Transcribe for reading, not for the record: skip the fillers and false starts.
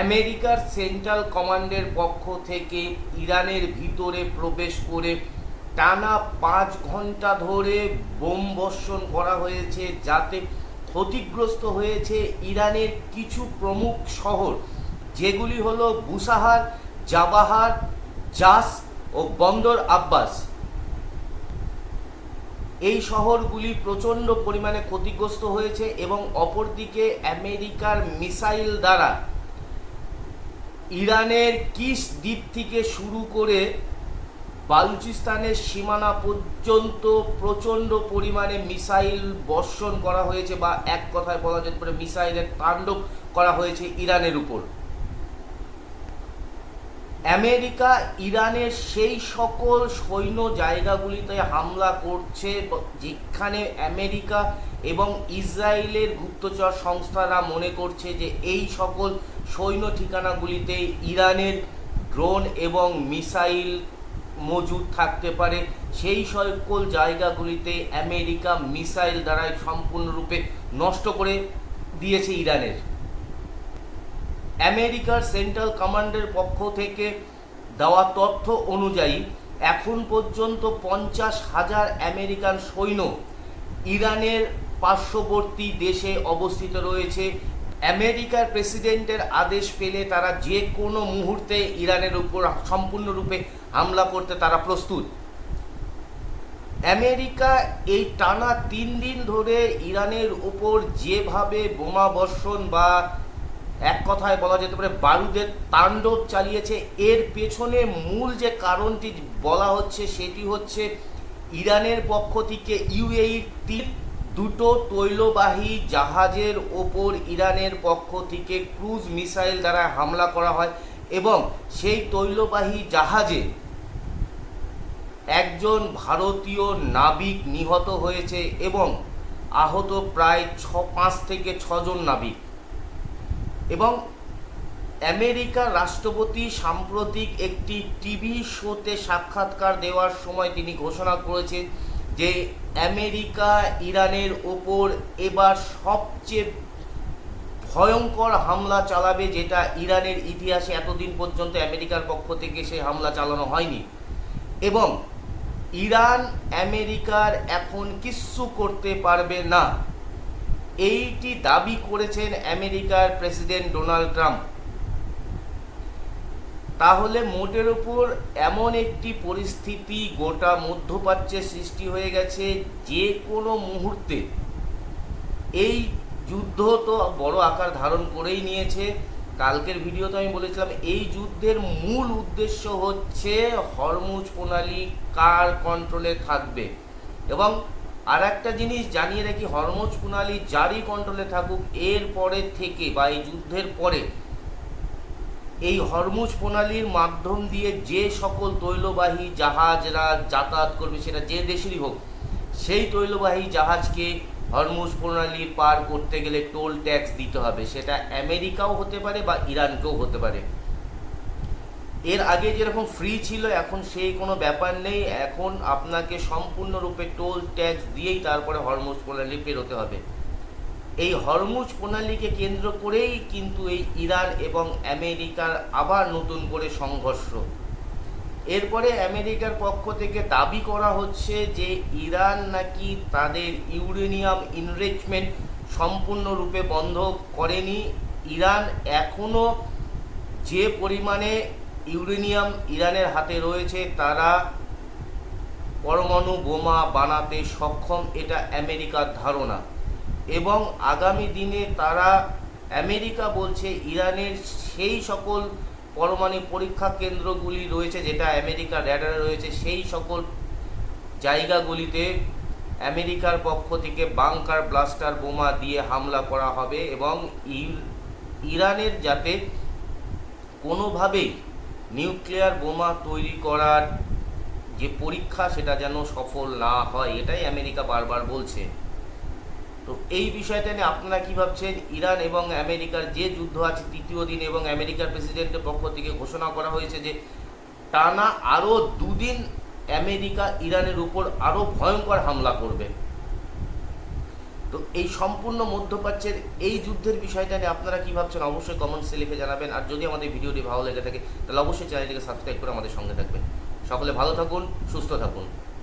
আমেরিকার সেন্ট্রাল কমান্ডের পক্ষ থেকে ইরানের ভিতরে প্রবেশ করে টানা 5 ঘন্টা ধরে বোম বর্ষণ করা হয়েছে, যাতে ক্ষতিগ্রস্ত হয়েছে ইরানের কিছু প্রমুখ শহর, যেগুলি হলো বুসাহার, জাবাহার, জাস ও বন্দর আব্বাস। এই শহরগুলি প্রচণ্ড পরিমাণে ক্ষতিগ্রস্ত হয়েছে এবং অপরদিকে আমেরিকার মিসাইল দ্বারা ইরানের কিস দ্বীপ থেকে শুরু করে বালুচিস্তানের সীমানা পর্যন্ত প্রচণ্ড পরিমাণে মিসাইল বর্ষণ করা হয়েছে, বা এক কথায় বলা যেতে পারে মিসাইলের তাণ্ডব করা হয়েছে ইরানের উপর। আমেরিকা ইরানের সেই সকল সৈন্য জায়গাগুলিতে হামলা করছে যেখানে আমেরিকা এবং ইসরায়েলের গুপ্তচর সংস্থারা মনে করছে যে এই সকল সৈন্য ঠিকানাগুলিতে ইরানের ড্রোন এবং মিসাইল মজুদ থাকতে পারে। সেই সকল জায়গাগুলিতে আমেরিকা মিসাইল দ্বারাই সম্পূর্ণরূপে নষ্ট করে দিয়েছে ইরানের। আমেরিকার সেন্ট্রাল কমান্ডের পক্ষ থেকে দেওয়া তথ্য অনুযায়ী এখন পর্যন্ত 50,000 আমেরিকান সৈন্য ইরানের পার্শ্ববর্তী দেশে অবস্থিত রয়েছে। আমেরিকার প্রেসিডেন্টের আদেশ পেলে তারা যে কোনো মুহূর্তে ইরানের উপর সম্পূর্ণরূপে হামলা করতে তারা প্রস্তুত। আমেরিকা এই টানা 3 দিন ধরে ইরানের উপর যেভাবে বোমা বর্ষণ বা এক কথায় বলা যেতে পারে বারুদের তাণ্ডব চালিয়েছে, এর পেছনে মূল যে কারণটি বলা হচ্ছে সেটি হচ্ছে ইরানের পক্ষ থেকে UAE-র দুটো তৈলবাহী জাহাজের ওপর ইরানের পক্ষ থেকে ক্রুজ মিসাইল দ্বারা হামলা করা হয় এবং সেই তৈলবাহী জাহাজে একজন ভারতীয় নাবিক নিহত হয়েছে এবং আহত প্রায় 5 থেকে 6 জন নাবিক। এবং আমেরিকার রাষ্ট্রপতি সাম্প্রতিক একটি টিভি শোতে সাক্ষাৎকার দেওয়ার সময় তিনি ঘোষণা করেছেন যে আমেরিকা ইরানের ওপর এবার সবচেয়ে ভয়ঙ্কর হামলা চালাবে, যেটা ইরানের ইতিহাসে এতদিন পর্যন্ত আমেরিকার পক্ষ থেকে সেই হামলা চালানো হয়নি। এবং ইরান আমেরিকার এখন কিচ্ছু করতে পারবে না, এইটি দাবি করেছেন আমেরিকার প্রেসিডেন্ট ডোনাল্ড ট্রাম্প। তাহলে মোটের উপর এমন একটি পরিস্থিতি গোটা মধ্যপ্রাচ্যে সৃষ্টি হয়ে গেছে, যে কোনো মুহূর্তে এই যুদ্ধ তো বড় আকার ধারণ করেই নিয়েছে। কালকের ভিডিওতে আমি বলেছিলাম এই যুদ্ধের মূল উদ্দেশ্য হচ্ছে হরমুজ প্রণালী কার কন্ট্রোলে থাকবে। এবং আর একটা জিনিস জানিয়ে রাখি, হরমুজ প্রণালী যারই কন্ট্রোলে থাকুক, এর পরে থেকে বা এই যুদ্ধের পরে এই হরমুজ প্রণালীর মাধ্যম দিয়ে যে সকল তৈলবাহী জাহাজরা যাতায়াত করবে, সেটা যে দেশেরই হোক, সেই তৈলবাহী জাহাজকে হরমুজ প্রণালী পার করতে গেলে টোল ট্যাক্স দিতে হবে। সেটা আমেরিকাও হতে পারে বা ইরানকেও হতে পারে। এর আগে যেরকম ফ্রি ছিল, এখন সেই কোনো ব্যাপার নেই। এখন আপনাকে সম্পূর্ণরূপে টোল ট্যাক্স দিয়েই তারপরে হরমুজ প্রণালী পেরোতে হবে। এই হরমুজ প্রণালীকে কেন্দ্র করেই কিন্তু এই ইরান এবং আমেরিকার আবার নতুন করে সংঘর্ষ। এরপরে আমেরিকার পক্ষ থেকে দাবি করা হচ্ছে যে ইরান নাকি তাদের ইউরেনিয়াম এনরিচমেন্ট সম্পূর্ণরূপে বন্ধ করেনি। ইরান এখনও যে পরিমাণে ইউরেনিয়াম ইরানের হাতে রয়েছে, তারা পরমাণু বোমা বানাতে সক্ষম, এটা আমেরিকার ধারণা। এবং আগামী দিনে তারা, আমেরিকা বলছে, ইরানের সেই সকল পরমাণু পরীক্ষা কেন্দ্রগুলি রয়েছে যেটা আমেরিকার র্যাডারে রয়েছে, সেই সকল জায়গাগুলিতে আমেরিকার পক্ষ থেকে বাংকার ব্লাস্টার বোমা দিয়ে হামলা করা হবে এবং ইরানের যাতে কোনোভাবেই নিউক্লিয়ার বোমা তৈরি করার যে পরীক্ষা সেটা যেন সফল না হয়, এটাই আমেরিকা বারবার বলছে। তো এই বিষয়টা নিয়ে আপনারা কী ভাবছেন? ইরান এবং আমেরিকার যে যুদ্ধ আছে 3য় দিন, এবং আমেরিকার প্রেসিডেন্টের পক্ষ থেকে ঘোষণা করা হয়েছে যে টানা আরও 2 দিন আমেরিকা ইরানের উপর আরও ভয়ঙ্কর হামলা করবে। তো তো এই সম্পূর্ণ মধ্যপ্রাচ্যের এই যুদ্ধের বিষয়টা নিয়ে আপনারা কী ভাবছেন অবশ্যই কমেন্টসে লিখে জানাবেন। আর যদি আমাদের ভিডিওটি ভালো লেগে থাকে তাহলে অবশ্যই চ্যানেলটিকে সাবস্ক্রাইব করে আমাদের সঙ্গে থাকবেন। সকলে ভালো থাকুন, সুস্থ থাকুন।